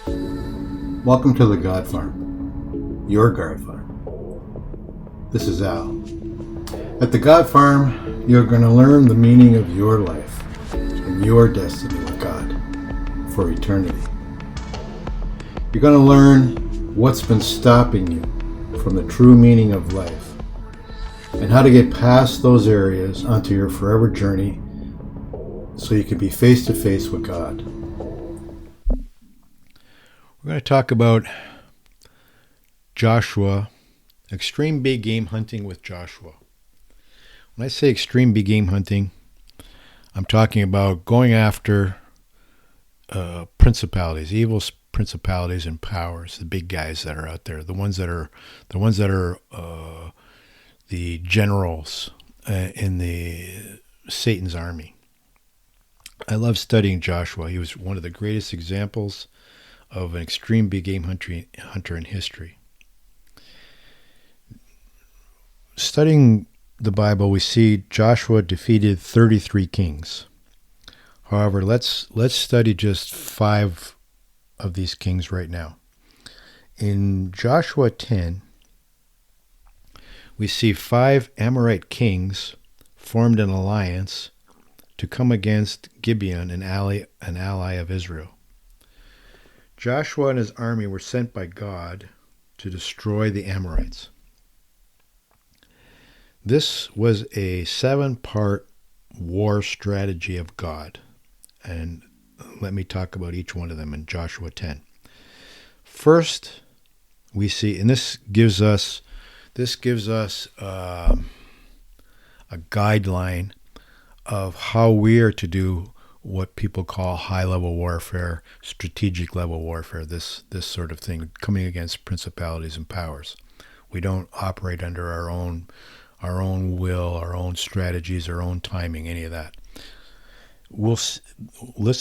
Welcome to the God Farm, your God Farm. This is Al. At the God Farm, you're going to learn the meaning of your life and your destiny with God for eternity. You're going to learn what's been stopping you from the true meaning of life and how to get past those areas onto your forever journey so you can be face to face with God. We're going to talk about Joshua, Xtreme Big Game Hunting with Joshua. When I say Extreme Big Game Hunting, I'm talking about going after principalities, evil principalities and powers, the big guys that are out there, the ones that are the generals in the Satan's army. I love studying Joshua. He was one of the greatest examples of an extreme big game hunter in history. Studying the Bible, we see Joshua defeated 33 kings. However, let's study just 5 of these kings right now. In Joshua 10, we see 5 Amorite kings formed an alliance to come against Gibeon, an ally of Israel. Joshua and his army were sent by God to destroy the Amorites. This was a 7-part war strategy of God, and let me talk about each one of them in Joshua 10. First, we see, and this gives us a guideline of how we are to do what people call high-level warfare, strategic-level warfare, this sort of thing, coming against principalities and powers. We don't operate under our own will, our own strategies, our own timing, any of that. Let's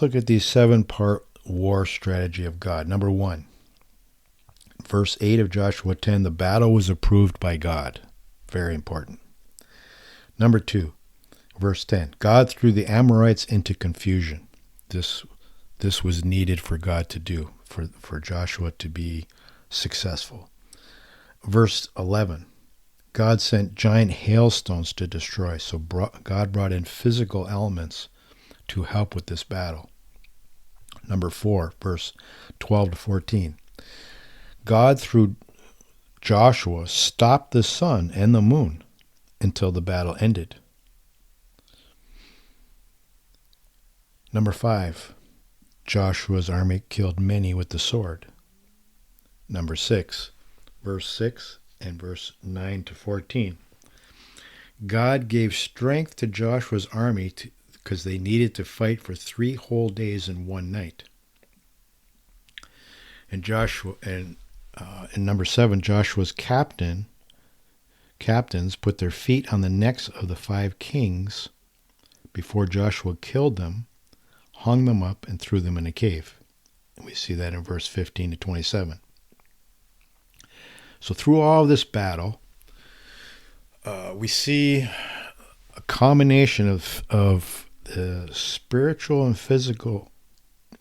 look at the 7-part war strategy of God. Number 1, verse 8 of Joshua 10, the battle was approved by God. Very important. Number 2, verse 10, God threw the Amorites into confusion. This was needed for God to do, for Joshua to be successful. Verse 11, God sent giant hailstones to destroy. So God brought in physical elements to help with this battle. Number 4, verse 12 to 14, God through Joshua stopped the sun and the moon until the battle ended. Number 5, Joshua's army killed many with the sword. Number 6, verse 6 and verse 9 to 14. God gave strength to Joshua's army because they needed to fight for 3 whole days and 1 night. And in number 7, Joshua's captains put their feet on the necks of the 5 kings before Joshua killed them, hung them up, and threw them in a cave. And we see that in verse 15 to 27. So through all of this battle, we see a combination of the spiritual and physical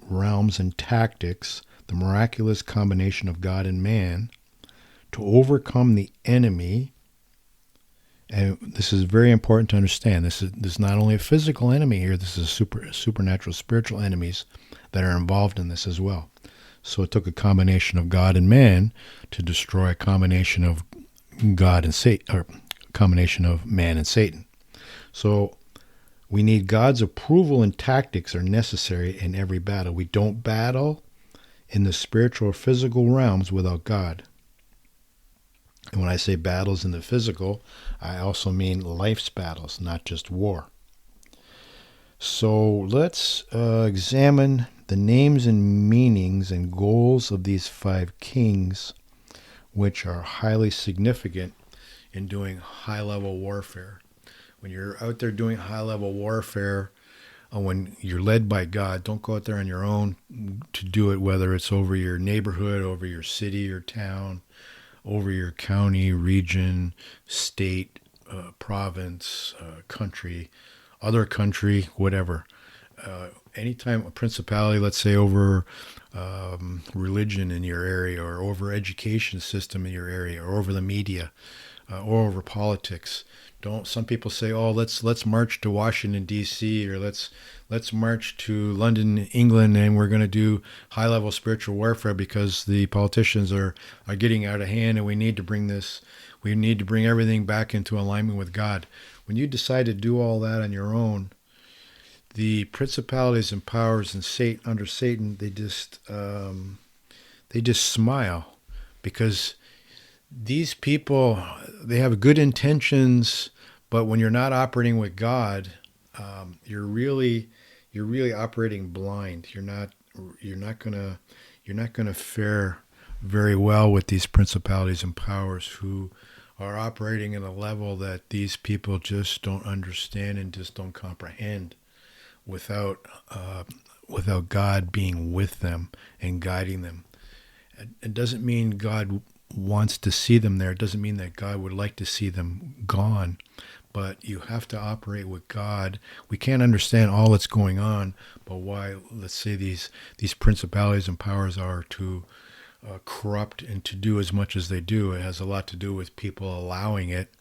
realms and tactics, the miraculous combination of God and man to overcome the enemy. And this is very important to understand. This is not only a physical enemy here, this is supernatural, spiritual enemies that are involved in this as well. So it took a combination of God and man to destroy a combination of God and Satan, or a combination of man and Satan. So we need God's approval, and tactics are necessary in every battle. We don't battle in the spiritual or physical realms without God. And when I say battles in the physical, I also mean life's battles, not just war. So let's examine the names and meanings and goals of these 5 kings, which are highly significant in doing high-level warfare. When you're out there doing high-level warfare, when you're led by God, don't go out there on your own to do it, whether it's over your neighborhood, over your city or town, over your county, region, state, province, country, other country, whatever. anytime a principality, let's say over religion in your area, or over education system in your area, or over the media, or over politics. Don't some people say, "Oh, let's march to Washington D.C. or let's march to London, England, and we're going to do high-level spiritual warfare because the politicians are getting out of hand, and we need to bring everything back into alignment with God." When you decide to do all that on your own, the principalities and powers and under Satan, they just smile, because these people, they have good intentions, but when you're not operating with God, you're really operating blind. You're not gonna fare very well with these principalities and powers who are operating at a level that these people just don't understand and just don't comprehend without God being with them and guiding them. It doesn't mean God wants to see them there. It doesn't mean that God would like to see them gone, but you have to operate with God. We can't understand all that's going on, but why, let's say, these principalities and powers are to corrupt and to do as much as they do. It has a lot to do with people allowing it,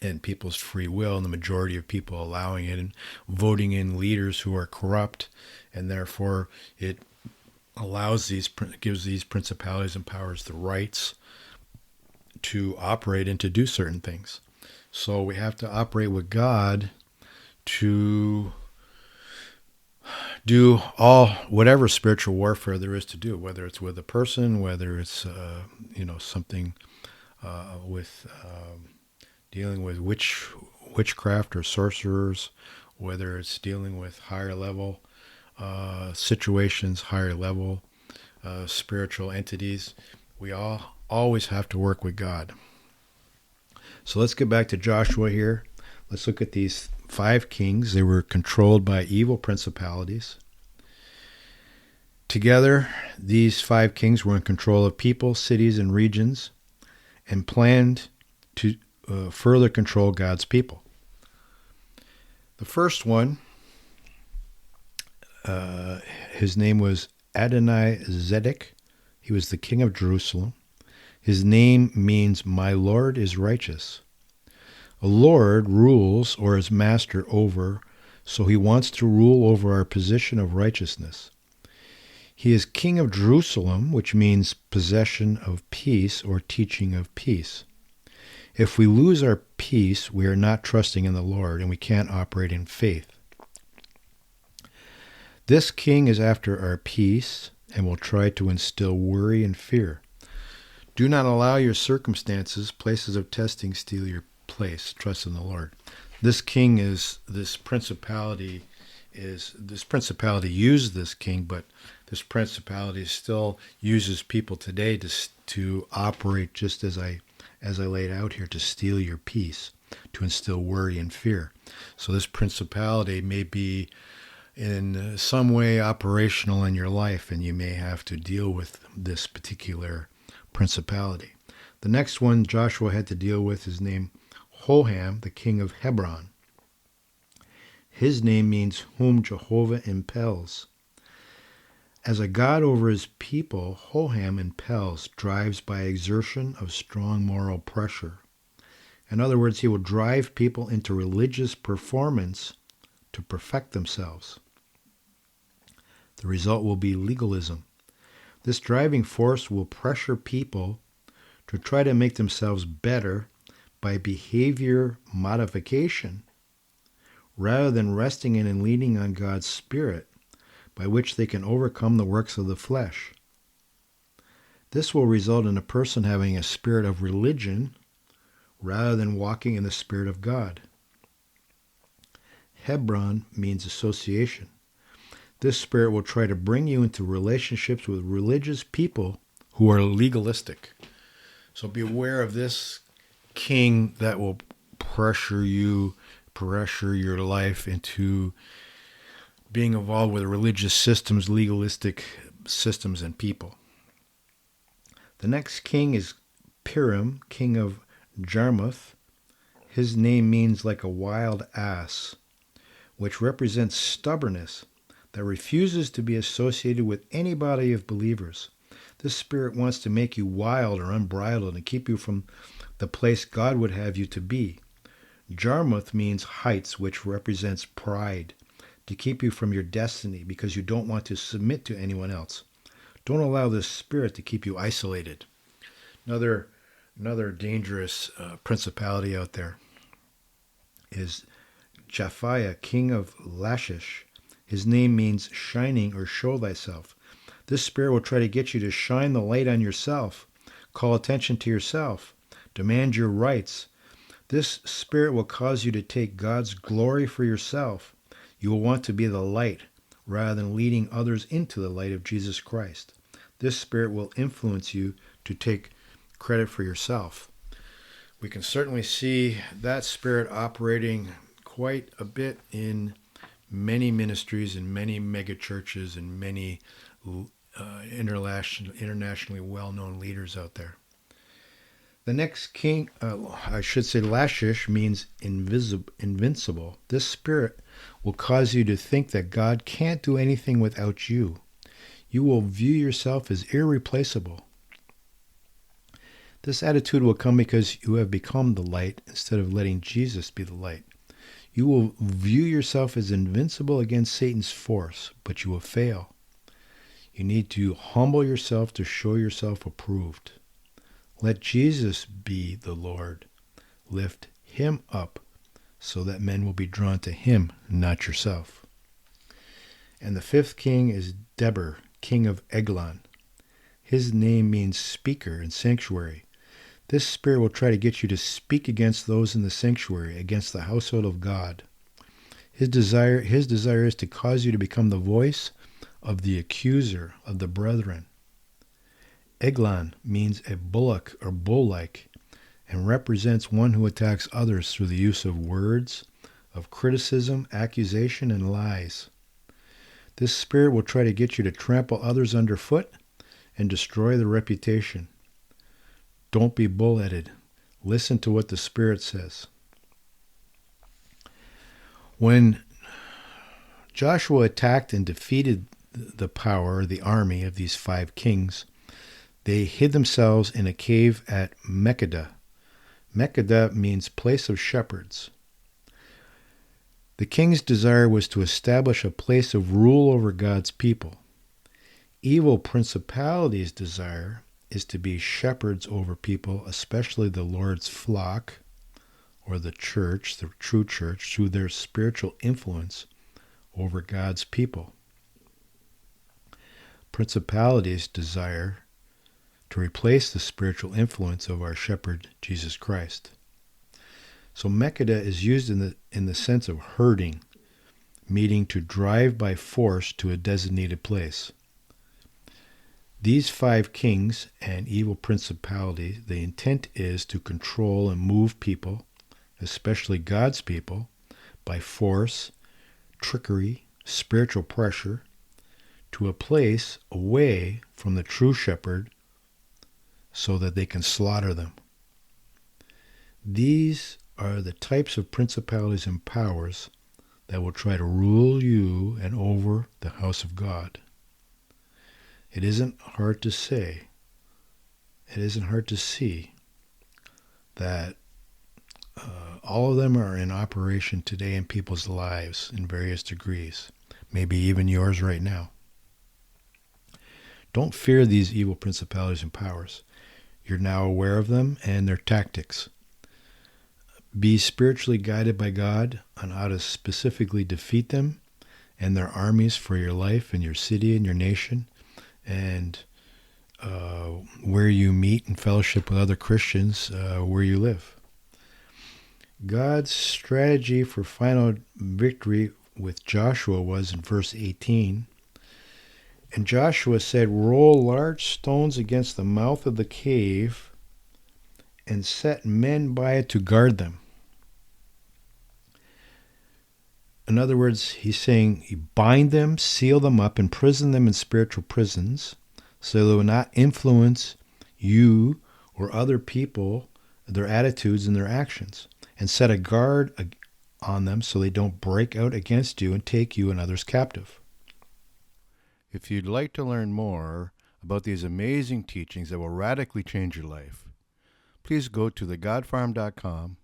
and people's free will, and the majority of people allowing it and voting in leaders who are corrupt, and therefore it gives these principalities and powers the rights to operate and to do certain things. So we have to operate with God to do whatever spiritual warfare there is to do, whether it's with a person, whether it's something with dealing with witchcraft or sorcerers, whether it's dealing with higher level situations, higher level spiritual entities. We always have to work with God. So let's get back to Joshua here. Let's look at these 5 kings. They were controlled by evil principalities. Together, these 5 kings were in control of people, cities, and regions, and planned to further control God's people. The first one, his name was Adonai-Zedek. He was the king of Jerusalem. His name means, "My Lord is righteous." A lord rules or is master over, so he wants to rule over our position of righteousness. He is king of Jerusalem, which means possession of peace or teaching of peace. If we lose our peace, we are not trusting in the Lord, and we can't operate in faith. This king is after our peace and will try to instill worry and fear. Do not allow your circumstances, places of testing, steal your place. Trust in the Lord. This principality used this king, but this principality still uses people today to operate just as I laid out here, to steal your peace, to instill worry and fear. So this principality may be in some way operational in your life, and you may have to deal with this particular principality. The next one Joshua had to deal with is named Hoham, the king of Hebron. His name means whom Jehovah impels. As a god over his people, Hoham impels, drives by exertion of strong moral pressure. In other words, he will drive people into religious performance to perfect themselves. The result will be legalism. This driving force will pressure people to try to make themselves better by behavior modification, rather than resting in and leaning on God's Spirit, by which they can overcome the works of the flesh. This will result in a person having a spirit of religion rather than walking in the Spirit of God. Hebron means association. This spirit will try to bring you into relationships with religious people who are legalistic. So beware of this king that will pressure your life into being involved with religious systems, legalistic systems, and people. The next king is Piram, king of Jarmuth. His name means like a wild ass. which represents stubbornness, that refuses to be associated with any body of believers. This spirit wants to make you wild or unbridled and keep you from the place God would have you to be. Jarmuth means heights, which represents pride, to keep you from your destiny because you don't want to submit to anyone else. Don't allow this spirit to keep you isolated. Another dangerous principality out there is Japhiah, king of Lachish. His name means shining or show thyself. This spirit will try to get you to shine the light on yourself, call attention to yourself, demand your rights. This spirit will cause you to take God's glory for yourself. You will want to be the light rather than leading others into the light of Jesus Christ. This spirit will influence you to take credit for yourself. We can certainly see that spirit operating quite a bit in many ministries and many mega churches and many internationally well-known leaders out there. The next king, Lachish means invincible. This spirit will cause you to think that God can't do anything without you. You will view yourself as irreplaceable. This attitude will come because you have become the light instead of letting Jesus be the light. You will view yourself as invincible against Satan's force, but you will fail. You need to humble yourself to show yourself approved. Let Jesus be the Lord. Lift him up so that men will be drawn to him, not yourself. And the fifth king is Deber, king of Eglon. His name means speaker in sanctuary. This spirit will try to get you to speak against those in the sanctuary, against the household of God. His desire is to cause you to become the voice of the accuser of the brethren. Eglon means a bullock or bull-like and represents one who attacks others through the use of words, of criticism, accusation, and lies. This spirit will try to get you to trample others underfoot and destroy their reputation. Don't be bull-headed. Listen to what the Spirit says. When Joshua attacked and defeated the power, the army of these 5 kings, they hid themselves in a cave at Makkedah. Makkedah means place of shepherds. The king's desire was to establish a place of rule over God's people. Evil principalities' desire is to be shepherds over people, especially the Lord's flock, or the church, the true church, through their spiritual influence over God's people. Principalities desire to replace the spiritual influence of our shepherd, Jesus Christ. So Makkedah is used in the sense of herding, meaning to drive by force to a designated place. These 5 kings and evil principalities, the intent is to control and move people, especially God's people, by force, trickery, spiritual pressure, to a place away from the true shepherd so that they can slaughter them. These are the types of principalities and powers that will try to rule you and over the house of God. It isn't hard to say, it isn't hard to see that all of them are in operation today in people's lives in various degrees, maybe even yours right now. Don't fear these evil principalities and powers. You're now aware of them and their tactics. Be spiritually guided by God on how to specifically defeat them and their armies for your life and your city and your nation, and where you meet and fellowship with other Christians where you live. God's strategy for final victory with Joshua was in verse 18. And Joshua said, roll large stones against the mouth of the cave and set men by it to guard them. In other words, he's saying, you bind them, seal them up, imprison them in spiritual prisons so they will not influence you or other people, their attitudes and their actions. And set a guard on them so they don't break out against you and take you and others captive. If you'd like to learn more about these amazing teachings that will radically change your life, please go to thegodfarm.com,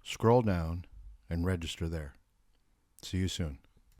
scroll down, and register there. See you soon.